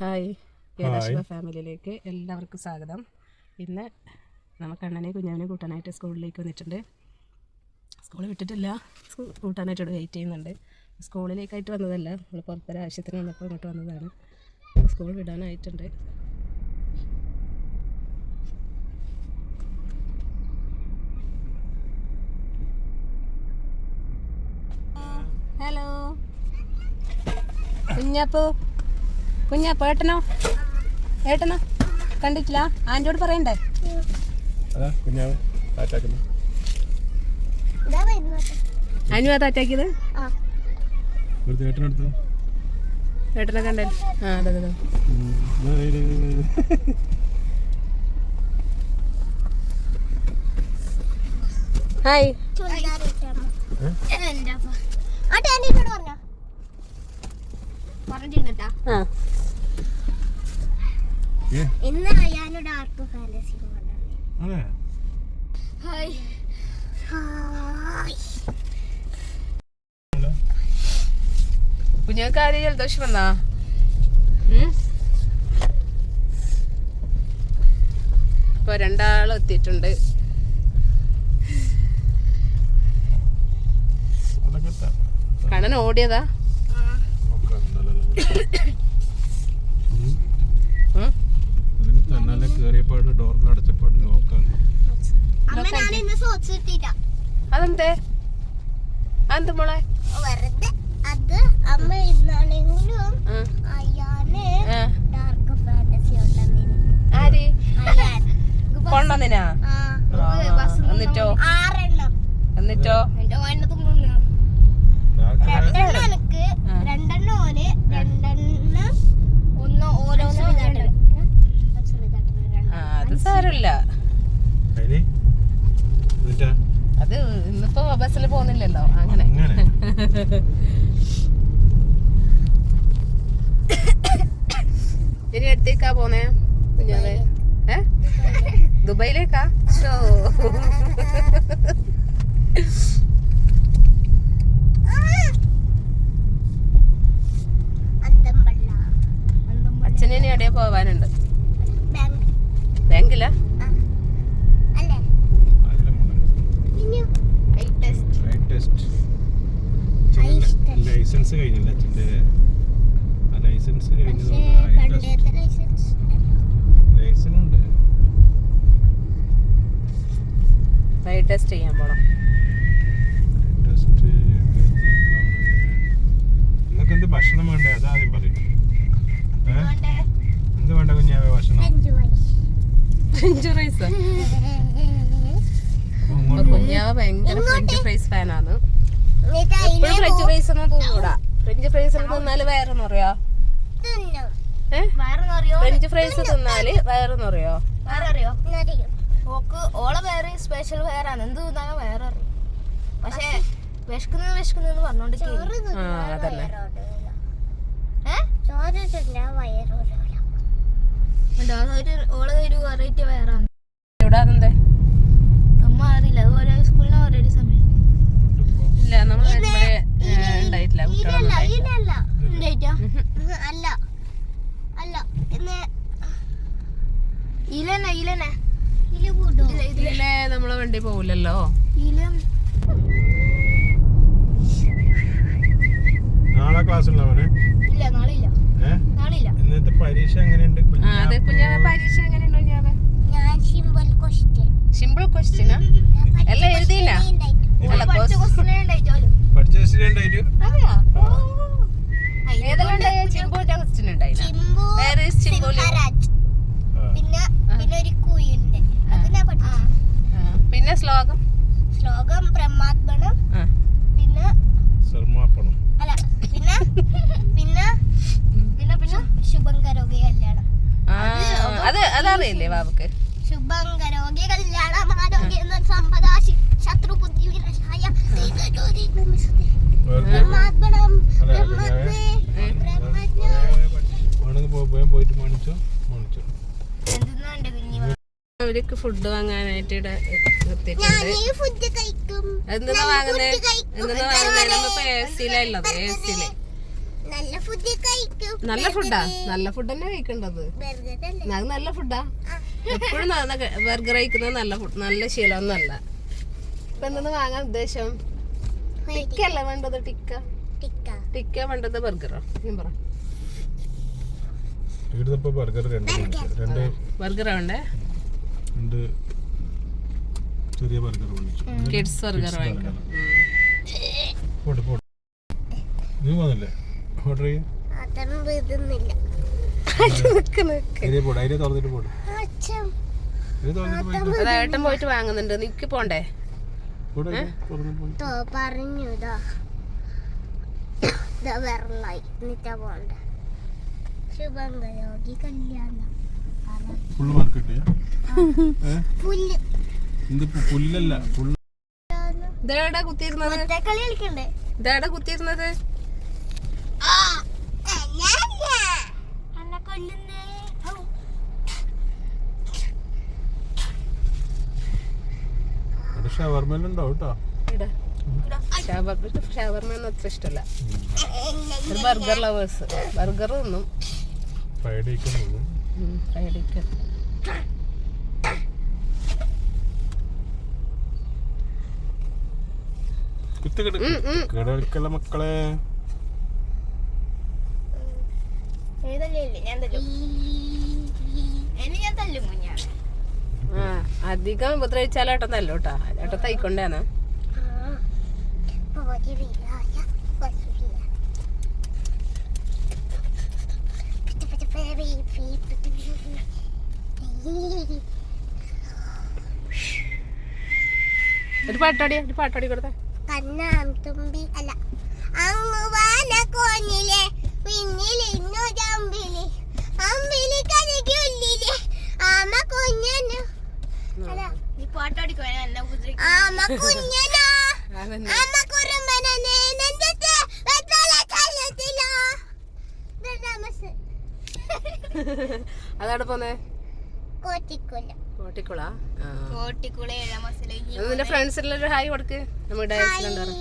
Hi Kerala ഫാമിലിയിലേക്ക് എല്ലാവർക്കും സ്വാഗതം. ഇന്ന് നമുക്ക് അണ്ണനെ കുഞ്ഞാവിനെ കൂട്ടാനായിട്ട് സ്കൂളിലേക്ക് വന്നിട്ടുണ്ട്. സ്കൂൾ വിട്ടിട്ടില്ല, കൂട്ടാനായിട്ട് ഇവിടെ വെയിറ്റ് ചെയ്യുന്നുണ്ട്. സ്കൂളിലേക്കായിട്ട് വന്നതല്ല, നമ്മൾ പുറത്തൊരു ആവശ്യത്തിന് വന്നപ്പോൾ ഇങ്ങോട്ട് വന്നതാണ്. സ്കൂൾ വിടാനായിട്ടുണ്ട്. ഹലോ കുഞ്ഞാപ്പോ ഏട്ടനോ കണ്ടിട്ടില്ല? ആൻറ്റിയോട് പറയണ്ടേ? അനുവാ താറ്റാക്കിയത്? ഏട്ടനെ കണ്ടേ? ആ അതെ അതെ. ഹായ്. ഇന്ന് ഞാൻ ഡാർക്ക് ഫാന്റസി ഹായ് കുഞ്ഞുങ്ങൾക്ക് ആരെയും ജലദോഷം വന്നാ? ഇപ്പൊ രണ്ടാളും എത്തിയിട്ടുണ്ട്. കണ്ണൻ ഓടിയതാ. അതെന്തേ? അതെന്ത് മോളെ? അത് അമ്മ ഇന്നാണെങ്കിലും ആര് കൊണ്ടുവന്നിനാ? എന്നിട്ടോ എന്നിട്ടോ രണ്ടെണ്ണം ഓന് രണ്ടെണ്ണം ഒന്ന് ഓരോന്ന്. അത് സാരമില്ല, അത് ഇന്നിപ്പോ ബസ്സിൽ പോകുന്നില്ലല്ലോ. അങ്ങനെ ഇനി അടുത്തേക്കാ പോന്നേ കുഞ്ഞാവേ? ദുബൈയിലേക്കാ? ഷോ അച്ഛനെ ഇനി എവിടെയാ പോവാനുണ്ട്? ബാങ്കിലാ? ലൈസൻസ് കഴിഞ്ഞില്ല അച്ഛൻ്റെ. ലൈസൻസ് കഴിഞ്ഞത് ലൈസൻസ് ഉണ്ട്. റൈഡ് ടെസ്റ്റ് ചെയ്യാൻ പോണം. നിങ്ങൾക്ക് എന്ത് ഭക്ഷണം വേണ്ടേ അതാദ്യം പറയും. എന്ത് വേണ്ട കുഞ്ഞാവേ ഭക്ഷണം? French fries. കുഞ്ഞാവ ഭയങ്കര ഫ്രഞ്ച് ഫ്രൈസ് ഫാനാണ്. എപ്പോഴും ഫ്രഞ്ച് ഫ്രൈസ് ഒന്നും തോന്നൂടാ. ഫ്രഞ്ച് ഫ്രൈസ് തിന്നാല് വയറെന്ന് പറയാ? ഫ്രഞ്ച് ഫ്രൈസ് തിന്നാല് വയറെന്ന് പറയോ? ഓളെ വേറെ സ്പെഷ്യൽ വേറാണ്. എന്ത് തിന്നാലും വേറെ അറിയും. പക്ഷെ വിശക്കുന്ന പറഞ്ഞോണ്ടിരിക്കും. അതന്നെ. ഓളെ ഒരു വെറൈറ്റി വേറാണ്. ഇവിടെ അതെന്തേ അമ്മ അറിയില്ല. അത് ഓരോ സ്കൂളിന് ഓരോ സമയം ഇല്ല. നമ്മൾ ഉണ്ടായിട്ടില്ല. ഇതിലെ നമ്മളെ വണ്ടി പോവില്ലല്ലോ. നാളെ ക്ലാസ് ഉള്ളവനെ? ഇല്ല, നാളില്ല. ഇന്നത്തെ പരീക്ഷ എങ്ങനെയുണ്ട്? അതെ കുഞ്ഞാവ, പരീക്ഷ എങ്ങനെയുണ്ടോ? ഞാൻ സിമ്പിൾ ക്വസ്റ്റ്യനാ എല്ലാം എഴുതിയില്ല. പഠിച്ച ക്വസ്റ്റ്യൻ ഉണ്ടായിട്ട് ഏതെല്ലാം ഉണ്ടായ? ചിമ്പുവിന്റെ ക്വസ്റ്റ്യൻ ഉണ്ടായില്ല. വേറെ പിന്നെ ശ്ലോകം ബ്രഹ്മാത്മനം, പിന്നെ സർമാപ്പണം, അല്ല പിന്നെ പിന്നെ പിന്നെ പിന്നെ ശുഭങ്കരോഗ്യ കല്യാണം. അതറിയില്ലേ ബാബുക്ക്? ശുഭങ്കരോഗ്യ കല്യാണം ആരോഗ്യ സമ്പദാശി ശത്രു ബുദ്ധി വിനാശായ ബ്രഹ്മാത്മനം പോയിട്ട് മണിച്ചോ. എന്തുന്നുണ്ട് കുഞ്ഞി? അവർക്ക് ഫുഡ് വാങ്ങാനായിട്ട് ഇവിടെ നിർത്തിയിട്ടുണ്ട്. എന്തെന്നാ വാങ്ങുന്നേ? നമ്മളിപ്പോ AC-ലാ ഉള്ളത്. AC-ല് നല്ല നല്ല ഫുഡാ, നല്ല ഫുഡ് തന്നെ കഴിക്കേണ്ടത്. അത് നല്ല ഫുഡാ. എപ്പോഴും ബർഗർ കഴിക്കുന്നത് നല്ല ഫുഡ്, നല്ല ശീലമൊന്നുമല്ല. ഇപ്പൊ എന്തെന്ന് വാങ്ങാൻ ഉദ്ദേശം? ടിക്കല്ല വേണ്ടത്? ടിക്ക വേണ്ടത് ബർഗറോ? ഞാൻ പറ. ബർഗറാ വേണ്ടേ? ചെറിയ ബർഗർ കിഡ്സ് ബർഗർ വാങ്ങിക്കാം. നീ വന്നില്ലേ ഓർഡർ ചെയ്യാൻ? ഏട്ടൻ പോയിട്ട് വാങ്ങുന്നുണ്ട്, നിക്ക് പോണ്ടേ? പറഞ്ഞുതാ പോണ്ടേ. ശുഭങ്കരോഗി കല്യാണം ഫുള്ള് മാർക്കറ്റ് പുല്ലല്ല ഫുള്ള്. ഇതെവിടെ കുത്തിയിരുന്നത്? കളി കളിക്കണ്ടേ? ഇതെവിടെ കുത്തിയിരുന്നത്? എന്നെ കൊല്ലുന്നേ. ഷവർമയിലുണ്ടാവും കേട്ടോ. ഷവർമയൊന്നും അത്ര ഇഷ്ടമല്ല. ബർഗർ ലവേഴ്സ് ബർഗർ ഒന്നും കിടക്കല മക്കളെ. അധികം ഉപദ്രവിച്ചാൽ ഏട്ടൻ തല്ലോ കേട്ടാ. ഏട്ടൻ തൈക്കൊണ്ടാണ്. ഒരു പാട്ടാടി കൊടുത്തേ. കണ്ണാം തുമ്പി അല്ല അങ്ങുവാന കോന്നിലെ പിന്നിലിന്നു ചമ്പിലി അമ്പിലി കരയ്ക്കുള്ളിലെ ആമ കുഞ്ഞനു. നീ പാട്ടാടിക്കോ. ആമ കുഞ്ഞനോ ആമ കുറുമ്പന നെഞ്ചത്തെ വെത്തല കല്ലത്തിലോ. അതവിടെ പോന്നേ? കോട്ടിക്കുല. കോട്ടിക്കുളാ? നിന്റെ ഫ്രണ്ട്സിലൊരു ഹായ് കൊടുക്ക്. നമ്മൾ ഡയസിലുണ്ടാവും.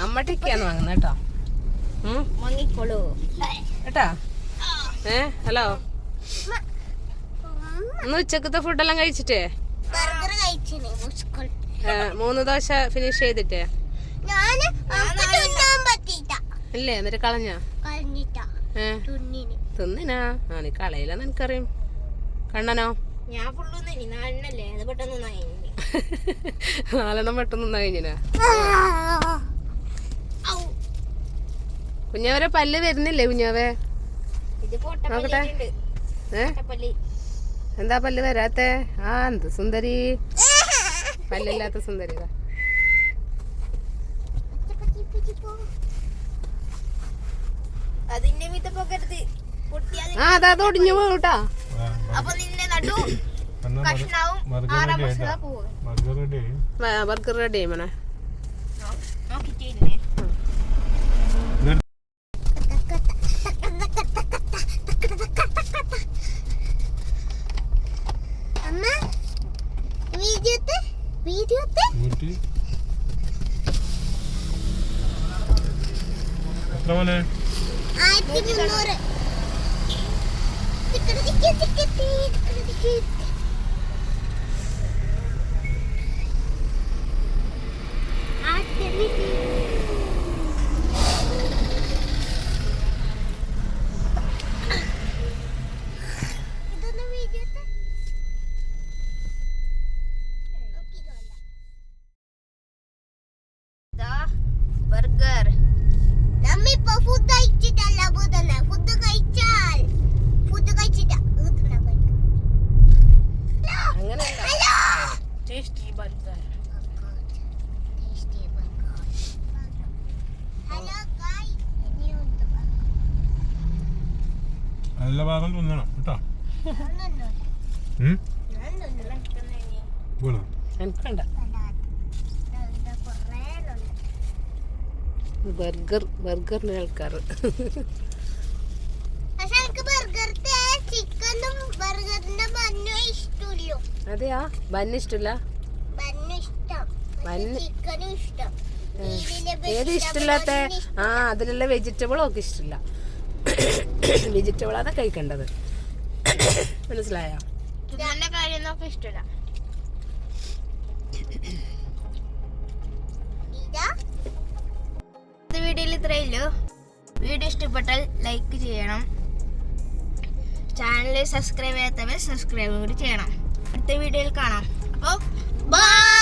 അമ്മ ടിക്കാന്ന് വാങ്ങുന്ന കേട്ടോ. വാങ്ങിക്കോളൂ കേട്ടാ. ഹലോ, ഇന്ന് ഉച്ചക്കത്തെ ഫുഡെല്ലാം കഴിച്ചിട്ടേ 3 ദോശ ഫിനിഷ് ചെയ്തിട്ടേ ഇല്ലേ? എന്നിട്ട് കളഞ്ഞാ? തിന്നിനാ? നീ കളയില്ലെന്ന് എനിക്കറിയും. കണ്ണനോ? ഞാൻ നാലെണ്ണം പെട്ടെന്ന് കഴിഞ്ഞാ. കുഞ്ഞാവരെ പല്ല് വരുന്നില്ലേ കുഞ്ഞാവേ? നോക്കട്ടെ. എന്താ പല്ല് വരാത്തെ? എന്ത് സുന്ദരി, പല്ലില്ലാത്ത സുന്ദരി. അതാ ഒടിഞ്ഞു പോട്ടാ. ബർഗർ റെഡി മോനെ. ബർഗർ നമ്മിപ്പോ ഫുഡ് കഴിച്ചിട്ടല്ല പോകുന്നത്. ഫുഡ് കഴിച്ചാൽ ഫുഡ് കഴിച്ചിട്ട നല്ല ഭാഗം തിന്നണം കേട്ടോ. എനിക്കണ്ട. ബർഗറിന് ആൾക്കാർ. പക്ഷെ എനിക്ക് ബർഗറിന്റെ ചിക്കനും ബർഗറിന്റെ ബന്നും ഇഷ്ടമില്ല. അതെയാ, ബന്ന് ഇഷ്ടമില്ല? ബന്നും ഇഷ്ടം, ചിക്കനും ഇഷ്ടം. ഏത് ഇഷ്ടമില്ലാത്ത? ആ, അതിലുള്ള വെജിറ്റബിളും ഒക്കെ ഇഷ്ടമില്ല. വെജിറ്റബിൾ അതാ കഴിക്കേണ്ടത്, മനസ്സിലായോ? ഇതിന്റെ കാര്യമൊന്നും ഇഷ്ടമില്ല. വീഡിയോയിൽ ഇത്രയല്ലോ. വീഡിയോ ഇഷ്ടപ്പെട്ടാൽ ലൈക്ക് ചെയ്യണം. ചാനൽ സബ്സ്ക്രൈബ് ചെയ്യാത്തവർ സബ്സ്ക്രൈബ് കൂടി ചെയ്യണം. അടുത്ത വീഡിയോയിൽ കാണാം. അപ്പോൾ ബൈ.